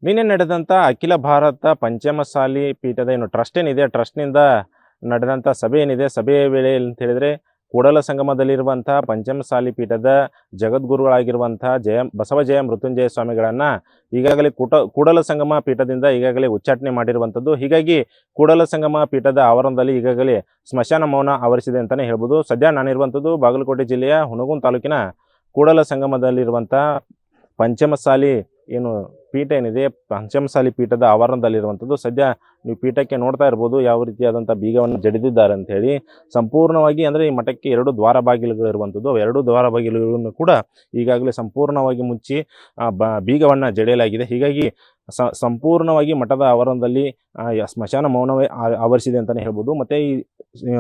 ನಿನ್ನೆ ನಡೆದಂಥ ಅಖಿಲ ಭಾರತ ಪಂಚಮಸಾಲಿ ಪೀಠದ ಏನು ಟ್ರಸ್ಟ್ ಏನಿದೆ, ಟ್ರಸ್ಟ್ನಿಂದ ನಡೆದಂಥ ಸಭೆ ಏನಿದೆ, ಸಭೆಯ ವೇಳೆ ಅಂತ ಹೇಳಿದರೆ ಕೂಡಲ ಸಂಗಮದಲ್ಲಿರುವಂಥ ಪಂಚಮಸಾಲಿ ಪೀಠದ ಜಗದ್ಗುರುಗಳಾಗಿರುವಂಥ ಬಸವಜಯ ಮೃತ್ಯುಂಜಯ ಸ್ವಾಮಿಗಳನ್ನು ಈಗಾಗಲೇ ಕೂಡಲ ಸಂಗಮ ಪೀಠದಿಂದ ಈಗಾಗಲೇ ಉಚ್ಚಾಟನೆ ಮಾಡಿರುವಂಥದ್ದು. ಹೀಗಾಗಿ ಕೂಡಲ ಸಂಗಮ ಪೀಠದ ಆವರಣದಲ್ಲಿ ಈಗಾಗಲೇ ಸ್ಮಶಾನ ಮೌನ ಆವರಿಸಿದೆ ಅಂತಲೇ ಹೇಳ್ಬೋದು. ಸದ್ಯ ನಾನಿರುವಂಥದ್ದು ಬಾಗಲಕೋಟೆ ಜಿಲ್ಲೆಯ ಹುನಗುಂದ ತಾಲೂಕಿನ ಕೂಡಲ ಸಂಗಮದಲ್ಲಿರುವಂಥ ಪಂಚಮಸಾಲಿ ಏನು ಪೀಠ ಏನಿದೆ, ಪಂಚಮಸಾಲಿ ಪೀಠದ ಆವರಣದಲ್ಲಿರುವಂಥದ್ದು. ಸದ್ಯ ನೀವು ಪೀಠಕ್ಕೆ ನೋಡ್ತಾ ಇರ್ಬೋದು ಯಾವ ರೀತಿಯಾದಂಥ ಬೀಗವನ್ನು ಜಡಿದಿದ್ದಾರೆ ಅಂತ ಹೇಳಿ. ಸಂಪೂರ್ಣವಾಗಿ ಅಂದರೆ ಈ ಮಠಕ್ಕೆ 2 ದ್ವಾರ ಬಾಗಿಲುಗಳಿರುವಂಥದ್ದು. 2 ದ್ವಾರ ಬಾಗಿಲುಗಳನ್ನು ಕೂಡ ಈಗಾಗಲೇ ಸಂಪೂರ್ಣವಾಗಿ ಮುಚ್ಚಿ ಬೀಗವನ್ನು ಜಡಿಯಲಾಗಿದೆ. ಹೀಗಾಗಿ ಸಂಪೂರ್ಣವಾಗಿ ಮಠದ ಆವರಣದಲ್ಲಿ ಸ್ಮಶಾನ ಮೌನವೇ ಆವರಿಸಿದೆ ಅಂತಲೇ ಹೇಳ್ಬೋದು. ಮತ್ತು ಈ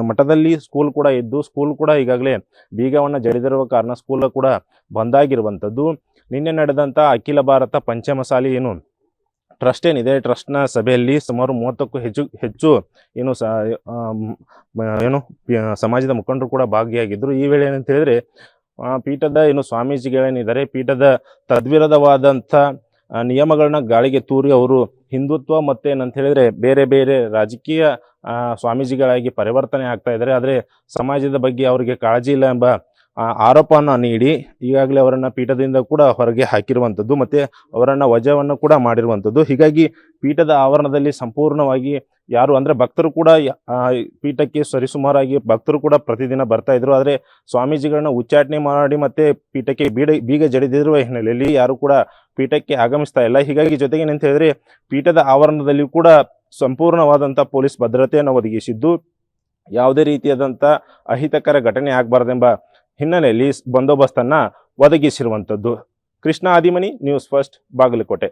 ಮಠದಲ್ಲಿ ಸ್ಕೂಲ್ ಕೂಡ ಇದ್ದು, ಸ್ಕೂಲ್ ಕೂಡ ಈಗಾಗಲೇ ಬೀಗವನ್ನು ಜಡಿದಿರುವ ಕಾರಣ ಸ್ಕೂಲ್ ಕೂಡ ಬಂದಾಗಿರುವಂಥದ್ದು. ನಿನ್ನೆ ನಡೆದಂಥ ಅಖಿಲ ಭಾರತ ಪಂಚಮಸಾಲಿ ಏನು ಟ್ರಸ್ಟ್ ಏನಿದೆ, ಟ್ರಸ್ಟ್ನ ಸಭೆಯಲ್ಲಿ ಸುಮಾರು 30ಕ್ಕೂ ಹೆಚ್ಚು ಏನು ಸಮಾಜದ ಮುಖಂಡರು ಕೂಡ ಭಾಗಿಯಾಗಿದ್ದರು. ಈ ವೇಳೆ ಏನಂತ ಹೇಳಿದರೆ ಪೀಠದ ಏನು ಸ್ವಾಮೀಜಿಗಳೇನಿದ್ದಾರೆ, ಪೀಠದ ತದ್ವಿರೋಧವಾದಂಥ ನಿಯಮಗಳನ್ನ ಗಾಳಿಗೆ ತೂರಿ ಅವರು ಹಿಂದುತ್ವ ಮತ್ತು ಏನಂತ ಹೇಳಿದರೆ ಬೇರೆ ಬೇರೆ ರಾಜಕೀಯ ಸ್ವಾಮೀಜಿಗಳಾಗಿ ಪರಿವರ್ತನೆ ಆಗ್ತಾ ಇದ್ದಾರೆ. ಆದರೆ ಸಮಾಜದ ಬಗ್ಗೆ ಅವರಿಗೆ ಕಾಳಜಿ ಇಲ್ಲ ಎಂಬ ಆರೋಪವನ್ನು ನೀಡಿ ಈಗಾಗಲೇ ಅವರನ್ನು ಪೀಠದಿಂದ ಕೂಡ ಹೊರಗೆ ಹಾಕಿರುವಂಥದ್ದು ಮತ್ತು ಅವರನ್ನು ವಜಾವನ್ನು ಕೂಡ ಮಾಡಿರುವಂಥದ್ದು. ಹೀಗಾಗಿ ಪೀಠದ ಆವರಣದಲ್ಲಿ ಸಂಪೂರ್ಣವಾಗಿ ಯಾರು ಅಂದರೆ ಭಕ್ತರು ಕೂಡ ಪೀಠಕ್ಕೆ ಸರಿಸುಮಾರಾಗಿ ಭಕ್ತರು ಕೂಡ ಪ್ರತಿದಿನ ಬರ್ತಾಯಿದ್ರು. ಆದರೆ ಸ್ವಾಮೀಜಿಗಳನ್ನ ಉಚ್ಚಾಟನೆ ಮಾಡಿ ಮತ್ತು ಪೀಠಕ್ಕೆ ಬೀಗ ಜಡಿದಿರುವ ಹಿನ್ನೆಲೆಯಲ್ಲಿ ಯಾರು ಕೂಡ ಪೀಠಕ್ಕೆ ಆಗಮಿಸ್ತಾ ಇಲ್ಲ. ಹೀಗಾಗಿ ಜೊತೆಗೆ ಏನಂತ ಹೇಳಿದರೆ ಪೀಠದ ಆವರಣದಲ್ಲಿ ಕೂಡ ಸಂಪೂರ್ಣವಾದಂಥ ಪೊಲೀಸ್ ಭದ್ರತೆಯನ್ನು ಒದಗಿಸಿದ್ದು, ಯಾವುದೇ ರೀತಿಯಾದಂಥ ಅಹಿತಕರ ಘಟನೆ ಆಗಬಾರ್ದೆಂಬ ಹಿನ್ನೆಲೆಯಲ್ಲಿ ಬಂದೋಬಸ್ತನ್ನು ಒದಗಿಸಿರುವಂಥದ್ದು. Krishna Adimani, news first, Bagalkot.